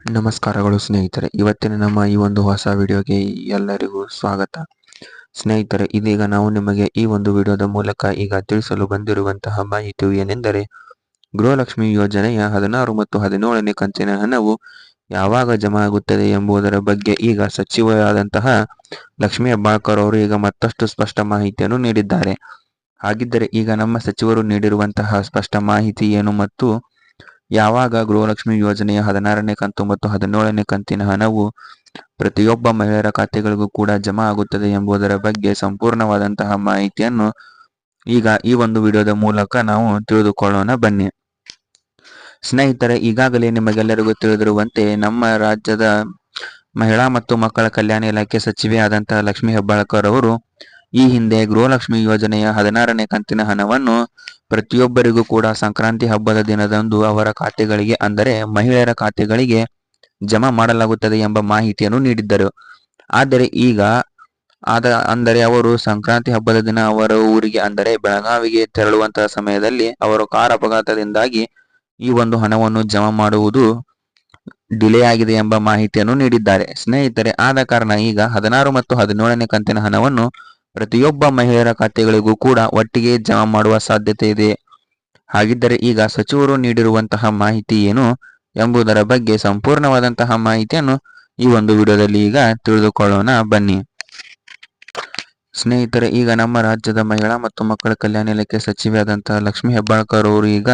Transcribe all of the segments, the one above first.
ನಮಸ್ಕಾರಗಳು ಸ್ನೇಹಿತರೆ, ಇವತ್ತಿನ ನಮ್ಮ ಈ ಒಂದು ಹೊಸ ವಿಡಿಯೋಗೆ ಎಲ್ಲರಿಗೂ ಸ್ವಾಗತ. ಸ್ನೇಹಿತರೆ, ಇದೀಗ ನಾವು ನಿಮಗೆ ಈ ಒಂದು ವಿಡಿಯೋದ ಮೂಲಕ ಈಗ ತಿಳಿಸಲು ಬಂದಿರುವಂತಹ ಮಾಹಿತಿಯು ಏನೆಂದರೆ, ಗೃಹಲಕ್ಷ್ಮಿ ಯೋಜನೆಯ 16 ಮತ್ತು 17ನೇ ಕಂತಿನ ಹಣವು ಯಾವಾಗ ಜಮಾ ಆಗುತ್ತದೆ ಎಂಬುದರ ಬಗ್ಗೆ ಈಗ ಸಚಿವರಾದಂತಹ ಲಕ್ಷ್ಮೀ ಹೆಬ್ಬಾಳ್ಕರ್ ಅವರು ಈಗ ಮತ್ತಷ್ಟು ಸ್ಪಷ್ಟ ಮಾಹಿತಿಯನ್ನು ನೀಡಿದ್ದಾರೆ. ಹಾಗಿದ್ದರೆ ಈಗ ನಮ್ಮ ಸಚಿವರು ನೀಡಿರುವಂತಹ ಸ್ಪಷ್ಟ ಮಾಹಿತಿ ಏನು ಮತ್ತು ಯಾವಾಗ ಗೃಹಲಕ್ಷ್ಮಿ ಯೋಜನೆಯ 16ನೇ ಕಂತು ಮತ್ತು 17ನೇ ಕಂತಿನ ಹಣವು ಪ್ರತಿಯೊಬ್ಬ ಮಹಿಳೆಯರ ಖಾತೆಗಳಿಗೂ ಕೂಡ ಜಮಾ ಆಗುತ್ತದೆ ಎಂಬುದರ ಬಗ್ಗೆ ಸಂಪೂರ್ಣವಾದಂತಹ ಮಾಹಿತಿಯನ್ನು ಈಗ ಈ ಒಂದು ವಿಡಿಯೋದ ಮೂಲಕ ನಾವು ತಿಳಿದುಕೊಳ್ಳೋಣ ಬನ್ನಿ. ಸ್ನೇಹಿತರೆ, ಈಗಾಗಲೇ ನಿಮಗೆಲ್ಲರಿಗೂ ತಿಳಿದಿರುವಂತೆ ನಮ್ಮ ರಾಜ್ಯದ ಮಹಿಳಾ ಮತ್ತು ಮಕ್ಕಳ ಕಲ್ಯಾಣ ಇಲಾಖೆ ಸಚಿವೆ ಆದಂತಹ ಲಕ್ಷ್ಮೀ ಹೆಬ್ಬಾಳ್ಕರ್ ಅವರು ಈ ಹಿಂದೆ ಗೃಹಲಕ್ಷ್ಮಿ ಯೋಜನೆಯ 16ನೇ ಕಂತಿನ ಹಣವನ್ನು ಪ್ರತಿಯೊಬ್ಬರಿಗೂ ಕೂಡ ಸಂಕ್ರಾಂತಿ ಹಬ್ಬದ ದಿನದಂದು ಅವರ ಖಾತೆಗಳಿಗೆ, ಅಂದರೆ ಮಹಿಳೆಯರ ಖಾತೆಗಳಿಗೆ ಜಮಾ ಮಾಡಲಾಗುತ್ತದೆ ಎಂಬ ಮಾಹಿತಿಯನ್ನು ನೀಡಿದ್ದರು. ಆದರೆ ಈಗ ಅಂದರೆ ಅವರು ಸಂಕ್ರಾಂತಿ ಹಬ್ಬದ ದಿನ ಅವರ ಊರಿಗೆ ಅಂದರೆ ಬೆಳಗಾವಿಗೆ ತೆರಳುವಂತಹ ಸಮಯದಲ್ಲಿ ಅವರು ಕಾರ್ ಅಪಘಾತದಿಂದಾಗಿ ಈ ಒಂದು ಹಣವನ್ನು ಜಮಾ ಮಾಡುವುದು ಡಿಲೇ ಆಗಿದೆ ಎಂಬ ಮಾಹಿತಿಯನ್ನು ನೀಡಿದ್ದಾರೆ. ಸ್ನೇಹಿತರೆ, ಆದ ಕಾರಣ ಈಗ 16 ಮತ್ತು 17ನೇ ಕಂತಿನ ಹಣವನ್ನು ಪ್ರತಿಯೊಬ್ಬ ಮಹಿಳೆಯರ ಖಾತೆಗಳಿಗೂ ಕೂಡ ಒಟ್ಟಿಗೆ ಜಮಾ ಮಾಡುವ ಸಾಧ್ಯತೆ ಇದೆ. ಹಾಗಿದ್ದರೆ ಈಗ ಸಚಿವರು ನೀಡಿರುವಂತಹ ಮಾಹಿತಿ ಏನು ಎಂಬುದರ ಬಗ್ಗೆ ಸಂಪೂರ್ಣವಾದಂತಹ ಮಾಹಿತಿಯನ್ನು ಈ ಒಂದು ವಿಡಿಯೋದಲ್ಲಿ ಈಗ ತಿಳಿದುಕೊಳ್ಳೋಣ ಬನ್ನಿ. ಸ್ನೇಹಿತರೆ, ಈಗ ನಮ್ಮ ರಾಜ್ಯದ ಮಹಿಳಾ ಮತ್ತು ಮಕ್ಕಳ ಕಲ್ಯಾಣ ಇಲಾಖೆ ಸಚಿವೆ ಆದಂತಹ ಲಕ್ಷ್ಮೀ ಹೆಬ್ಬಾಳ್ಕರ್ ಅವರು ಈಗ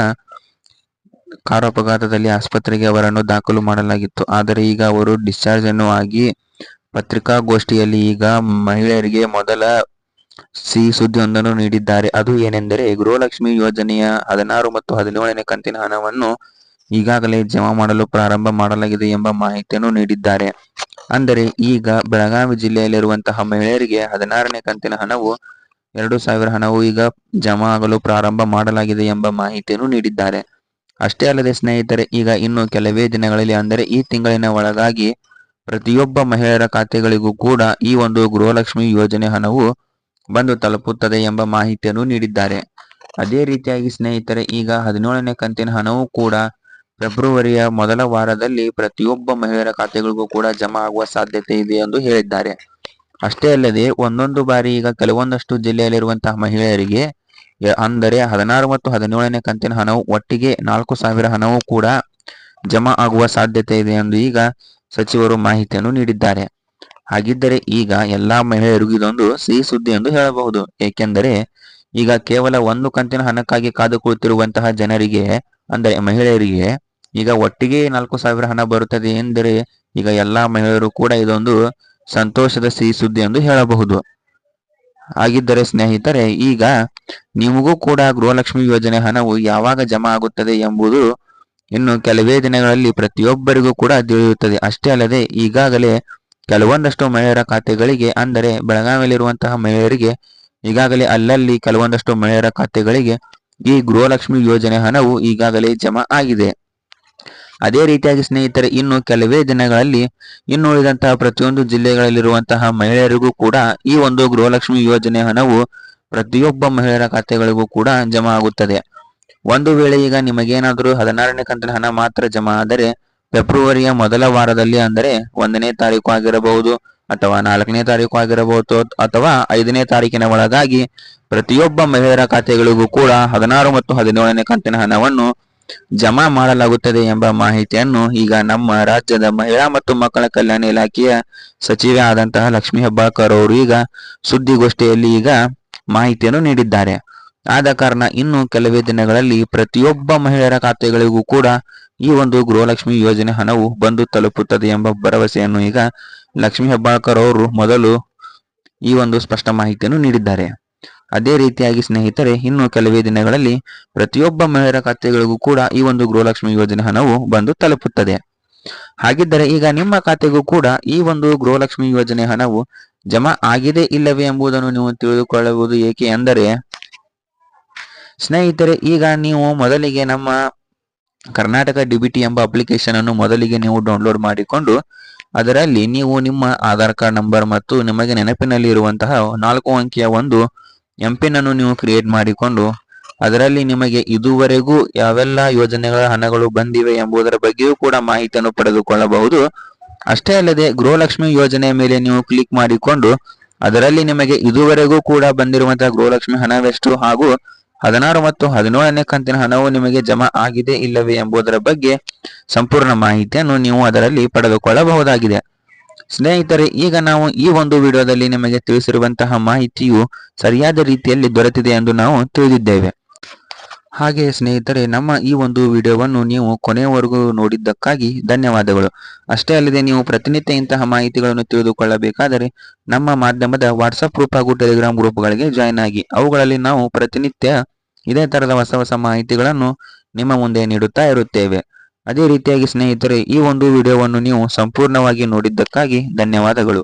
ಕಾರು ಅಪಘಾತದಲ್ಲಿ ಆಸ್ಪತ್ರೆಗೆ ಅವರನ್ನು ದಾಖಲು ಮಾಡಲಾಗಿತ್ತು. ಆದರೆ ಈಗ ಅವರು ಡಿಸ್ಚಾರ್ಜ್ ಅನ್ನು ಆಗಿ ಪತ್ರಿಕಾಗೋಷ್ಠಿಯಲ್ಲಿ ಈಗ ಮಹಿಳೆಯರಿಗೆ ಮೊದಲ ಸಿಹಿ ಸುದ್ದಿಯೊಂದನ್ನು ನೀಡಿದ್ದಾರೆ. ಅದು ಏನೆಂದರೆ, ಗೃಹಲಕ್ಷ್ಮಿ ಯೋಜನೆಯ 16 ಮತ್ತು 17ನೇ ಕಂತಿನ ಹಣವನ್ನು ಈಗಾಗಲೇ ಜಮಾ ಮಾಡಲು ಪ್ರಾರಂಭ ಮಾಡಲಾಗಿದೆ ಎಂಬ ಮಾಹಿತಿಯನ್ನು ನೀಡಿದ್ದಾರೆ. ಅಂದರೆ ಈಗ ಬೆಳಗಾವಿ ಜಿಲ್ಲೆಯಲ್ಲಿರುವಂತಹ ಮಹಿಳೆಯರಿಗೆ 16ನೇ ಕಂತಿನ ಹಣವು 2,000 ಹಣವು ಈಗ ಜಮಾ ಆಗಲು ಪ್ರಾರಂಭ ಮಾಡಲಾಗಿದೆ ಎಂಬ ಮಾಹಿತಿಯನ್ನು ನೀಡಿದ್ದಾರೆ. ಅಷ್ಟೇ ಅಲ್ಲದೆ ಸ್ನೇಹಿತರೆ, ಈಗ ಇನ್ನು ಕೆಲವೇ ದಿನಗಳಲ್ಲಿ ಅಂದರೆ ಈ ತಿಂಗಳಿನ ಒಳಗಾಗಿ ಪ್ರತಿಯೊಬ್ಬ ಮಹಿಳೆಯರ ಖಾತೆಗಳಿಗೂ ಕೂಡ ಈ ಒಂದು ಗೃಹಲಕ್ಷ್ಮಿ ಯೋಜನೆ ಹಣವು ಬಂದು ತಲುಪುತ್ತದೆ ಎಂಬ ಮಾಹಿತಿಯನ್ನು ನೀಡಿದ್ದಾರೆ. ಅದೇ ರೀತಿಯಾಗಿ ಸ್ನೇಹಿತರೆ, ಈಗ 17ನೇ ಕಂತಿನ ಹಣವು ಕೂಡ ಫೆಬ್ರವರಿಯ ಮೊದಲ ವಾರದಲ್ಲಿ ಪ್ರತಿಯೊಬ್ಬ ಮಹಿಳೆಯರ ಖಾತೆಗಳಿಗೂ ಕೂಡ ಜಮಾ ಆಗುವ ಸಾಧ್ಯತೆ ಇದೆ ಎಂದು ಹೇಳಿದ್ದಾರೆ. ಅಷ್ಟೇ ಅಲ್ಲದೆ ಒಂದೊಂದು ಬಾರಿ ಈಗ ಕೆಲವೊಂದಷ್ಟು ಜಿಲ್ಲೆಯಲ್ಲಿರುವಂತಹ ಮಹಿಳೆಯರಿಗೆ ಅಂದರೆ 16 ಮತ್ತು 17ನೇ ಕಂತಿನ ಹಣವು ಒಟ್ಟಿಗೆ 4,000 ಹಣವು ಕೂಡ ಜಮಾ ಆಗುವ ಸಾಧ್ಯತೆ ಇದೆ ಎಂದು ಈಗ ಸಚಿವರು ಮಾಹಿತಿಯನ್ನು ನೀಡಿದ್ದಾರೆ. ಹಾಗಿದ್ದರೆ ಈಗ ಎಲ್ಲಾ ಮಹಿಳೆಯರಿಗೂ ಇದೊಂದು ಸಿಹಿ ಸುದ್ದಿ ಎಂದು ಹೇಳಬಹುದು. ಏಕೆಂದರೆ ಈಗ ಕೇವಲ ಒಂದು ಕಂತಿನ ಹಣಕ್ಕಾಗಿ ಕಾದು ಕುಳಿತಿರುವಂತಹ ಜನರಿಗೆ, ಅಂದರೆ ಮಹಿಳೆಯರಿಗೆ ಈಗ ಒಟ್ಟಿಗೆ 4,000 ಹಣ ಬರುತ್ತದೆ ಎಂದರೆ ಈಗ ಎಲ್ಲಾ ಮಹಿಳೆಯರು ಕೂಡ ಇದೊಂದು ಸಂತೋಷದ ಸಿಹಿ ಸುದ್ದಿ ಎಂದು ಹೇಳಬಹುದು. ಹಾಗಿದ್ದರೆ ಸ್ನೇಹಿತರೆ, ಈಗ ನಿಮಗೂ ಕೂಡ ಗೃಹಲಕ್ಷ್ಮಿ ಯೋಜನೆ ಹಣವು ಯಾವಾಗ ಜಮಾ ಆಗುತ್ತದೆ ಎಂಬುದು ಇನ್ನು ಕೆಲವೇ ದಿನಗಳಲ್ಲಿ ಪ್ರತಿಯೊಬ್ಬರಿಗೂ ಕೂಡ ತಿಳಿಯುತ್ತದೆ. ಅಷ್ಟೇ ಅಲ್ಲದೆ ಈಗಾಗಲೇ ಕೆಲವೊಂದಷ್ಟು ಮಹಿಳೆಯರ ಖಾತೆಗಳಿಗೆ, ಅಂದರೆ ಬೆಳಗಾವಿಯಲ್ಲಿರುವಂತಹ ಮಹಿಳೆಯರಿಗೆ ಈಗಾಗಲೇ ಅಲ್ಲಲ್ಲಿ ಕೆಲವೊಂದಷ್ಟು ಮಹಿಳೆಯರ ಖಾತೆಗಳಿಗೆ ಈ ಗೃಹಲಕ್ಷ್ಮಿ ಯೋಜನೆ ಹಣವು ಈಗಾಗಲೇ ಜಮಾ ಆಗಿದೆ. ಅದೇ ರೀತಿಯಾಗಿ ಸ್ನೇಹಿತರೆ, ಇನ್ನು ಕೆಲವೇ ದಿನಗಳಲ್ಲಿ ಇನ್ನು ಉಳಿದಂತಹ ಪ್ರತಿಯೊಂದು ಜಿಲ್ಲೆಗಳಲ್ಲಿರುವಂತಹ ಮಹಿಳೆಯರಿಗೂ ಕೂಡ ಈ ಒಂದು ಗೃಹಲಕ್ಷ್ಮಿ ಯೋಜನೆ ಹಣವು ಪ್ರತಿಯೊಬ್ಬ ಮಹಿಳೆಯರ ಖಾತೆಗಳಿಗೂ ಕೂಡ ಜಮಾ ಆಗುತ್ತದೆ. ಒಂದು ವೇಳೆ ಈಗ ನಿಮಗೇನಾದರೂ 16ನೇ ಕಂತಿನ ಹಣ ಮಾತ್ರ ಜಮಾ ಆದರೆ ಫೆಬ್ರವರಿಯ ಮೊದಲ ವಾರದಲ್ಲಿ, ಅಂದರೆ 1ನೇ ತಾರೀಕು ಆಗಿರಬಹುದು ಅಥವಾ 4ನೇ ತಾರೀಕು ಆಗಿರಬಹುದು ಅಥವಾ 5ನೇ ತಾರೀಕಿನ ಒಳಗಾಗಿ ಪ್ರತಿಯೊಬ್ಬ ಮಹಿಳೆಯರ ಖಾತೆಗಳಿಗೂ ಕೂಡ 16 ಮತ್ತು 17ನೇ ಕಂತಿನ ಹಣವನ್ನು ಜಮಾ ಮಾಡಲಾಗುತ್ತದೆ ಎಂಬ ಮಾಹಿತಿಯನ್ನು ಈಗ ನಮ್ಮ ರಾಜ್ಯದ ಮಹಿಳಾ ಮತ್ತು ಮಕ್ಕಳ ಕಲ್ಯಾಣ ಇಲಾಖೆಯ ಸಚಿವೆ ಆದಂತಹ ಲಕ್ಷ್ಮೀ ಹೆಬ್ಬಾಳ್ಕರ್ ಅವರು ಈಗ ಸುದ್ದಿಗೋಷ್ಠಿಯಲ್ಲಿ ಈಗ ಮಾಹಿತಿಯನ್ನು ನೀಡಿದ್ದಾರೆ. ಆದ ಕಾರಣ ಇನ್ನು ಕೆಲವೇ ದಿನಗಳಲ್ಲಿ ಪ್ರತಿಯೊಬ್ಬ ಮಹಿಳೆಯರ ಖಾತೆಗಳಿಗೂ ಕೂಡ ಈ ಒಂದು ಗೃಹಲಕ್ಷ್ಮಿ ಯೋಜನೆ ಹಣವು ಬಂದು ತಲುಪುತ್ತದೆ ಎಂಬ ಭರವಸೆಯನ್ನು ಈಗ ಲಕ್ಷ್ಮೀ ಹೆಬ್ಬಾಳ್ಕರ್ ಅವರು ಮೊದಲು ಈ ಒಂದು ಸ್ಪಷ್ಟ ಮಾಹಿತಿಯನ್ನು ನೀಡಿದ್ದಾರೆ. ಅದೇ ರೀತಿಯಾಗಿ ಸ್ನೇಹಿತರೆ, ಇನ್ನು ಕೆಲವೇ ದಿನಗಳಲ್ಲಿ ಪ್ರತಿಯೊಬ್ಬ ಮಹಿಳೆಯರ ಖಾತೆಗಳಿಗೂ ಕೂಡ ಈ ಒಂದು ಗೃಹಲಕ್ಷ್ಮಿ ಯೋಜನೆ ಹಣವು ಬಂದು ತಲುಪುತ್ತದೆ. ಹಾಗಿದ್ದರೆ ಈಗ ನಿಮ್ಮ ಖಾತೆಗೂ ಕೂಡ ಈ ಒಂದು ಗೃಹಲಕ್ಷ್ಮಿ ಯೋಜನೆ ಹಣವು ಜಮಾ ಆಗಿದೆ ಇಲ್ಲವೇ ಎಂಬುದನ್ನು ನೀವು ತಿಳಿದುಕೊಳ್ಳಬಹುದು. ಏಕೆ ಎಂದರೆ ಸ್ನೇಹಿತರೆ, ಈಗ ನೀವು ಮೊದಲಿಗೆ ನಮ್ಮ ಕರ್ನಾಟಕ ಡಿಬಿಟಿ ಎಂಬ ಅಪ್ಲಿಕೇಶನ್ ಅನ್ನು ಮೊದಲಿಗೆ ನೀವು ಡೌನ್ಲೋಡ್ ಮಾಡಿಕೊಂಡು ಅದರಲ್ಲಿ ನೀವು ನಿಮ್ಮ ಆಧಾರ್ ಕಾರ್ಡ್ ನಂಬರ್ ಮತ್ತು ನಿಮಗೆ ನೆನಪಿನಲ್ಲಿ ಇರುವಂತಹ 4 ಅಂಕಿಯ ಒಂದು ಎಂಪಿನ್ ಅನ್ನು ನೀವು ಕ್ರಿಯೇಟ್ ಮಾಡಿಕೊಂಡು ಅದರಲ್ಲಿ ನಿಮಗೆ ಇದುವರೆಗೂ ಯಾವೆಲ್ಲ ಯೋಜನೆಗಳ ಹಣಗಳು ಬಂದಿವೆ ಎಂಬುದರ ಬಗ್ಗೆಯೂ ಕೂಡ ಮಾಹಿತಿಯನ್ನು ಪಡೆದುಕೊಳ್ಳಬಹುದು. ಅಷ್ಟೇ ಅಲ್ಲದೆ ಗೃಹಲಕ್ಷ್ಮಿ ಯೋಜನೆಯ ಮೇಲೆ ನೀವು ಕ್ಲಿಕ್ ಮಾಡಿಕೊಂಡು ಅದರಲ್ಲಿ ನಿಮಗೆ ಇದುವರೆಗೂ ಕೂಡ ಬಂದಿರುವಂತಹ ಗೃಹಲಕ್ಷ್ಮಿ ಹಣವೆಷ್ಟು ಹಾಗೂ 16 ಮತ್ತು 17ನೇ ಕಂತಿನ ಹಣವು ನಿಮಗೆ ಜಮಾ ಆಗಿದೆ ಇಲ್ಲವೇ ಎಂಬುದರ ಬಗ್ಗೆ ಸಂಪೂರ್ಣ ಮಾಹಿತಿಯನ್ನು ನೀವು ಅದರಲ್ಲಿ ಪಡೆದುಕೊಳ್ಳಬಹುದಾಗಿದೆ. ಸ್ನೇಹಿತರೆ, ಈಗ ನಾವು ಈ ಒಂದು ವಿಡಿಯೋದಲ್ಲಿ ನಿಮಗೆ ತಿಳಿಸಿರುವಂತಹ ಮಾಹಿತಿಯು ಸರಿಯಾದ ರೀತಿಯಲ್ಲಿ ದೊರೆತಿದೆ ಎಂದು ನಾವು ತಿಳಿದಿದ್ದೇವೆ. ಹಾಗೆ ಸ್ನೇಹಿತರೆ, ನಮ್ಮ ಈ ಒಂದು ವಿಡಿಯೋವನ್ನು ನೀವು ಕೊನೆಯವರೆಗೂ ನೋಡಿದ್ದಕ್ಕಾಗಿ ಧನ್ಯವಾದಗಳು. ಅಷ್ಟೇ ಅಲ್ಲದೆ ನೀವು ಪ್ರತಿನಿತ್ಯ ಇಂತಹ ಮಾಹಿತಿಗಳನ್ನು ತಿಳಿದುಕೊಳ್ಳಬೇಕಾದರೆ ನಮ್ಮ ಮಾಧ್ಯಮದ ವಾಟ್ಸಪ್ ಗ್ರೂಪ್ ಹಾಗೂ ಟೆಲಿಗ್ರಾಮ್ ಗ್ರೂಪ್ಗಳಿಗೆ ಜಾಯ್ನ್ ಆಗಿ ಅವುಗಳಲ್ಲಿ ನಾವು ಪ್ರತಿನಿತ್ಯ ಇದೇ ತರದ ಹೊಸ ಮಾಹಿತಿಗಳನ್ನು ನಿಮ್ಮ ಮುಂದೆ ನೀಡುತ್ತಾ ಇರುತ್ತೇವೆ. ಅದೇ ರೀತಿಯಾಗಿ ಸ್ನೇಹಿತರೆ, ಈ ಒಂದು ವಿಡಿಯೋವನ್ನು ನೀವು ಸಂಪೂರ್ಣವಾಗಿ ನೋಡಿದ್ದಕ್ಕಾಗಿ ಧನ್ಯವಾದಗಳು.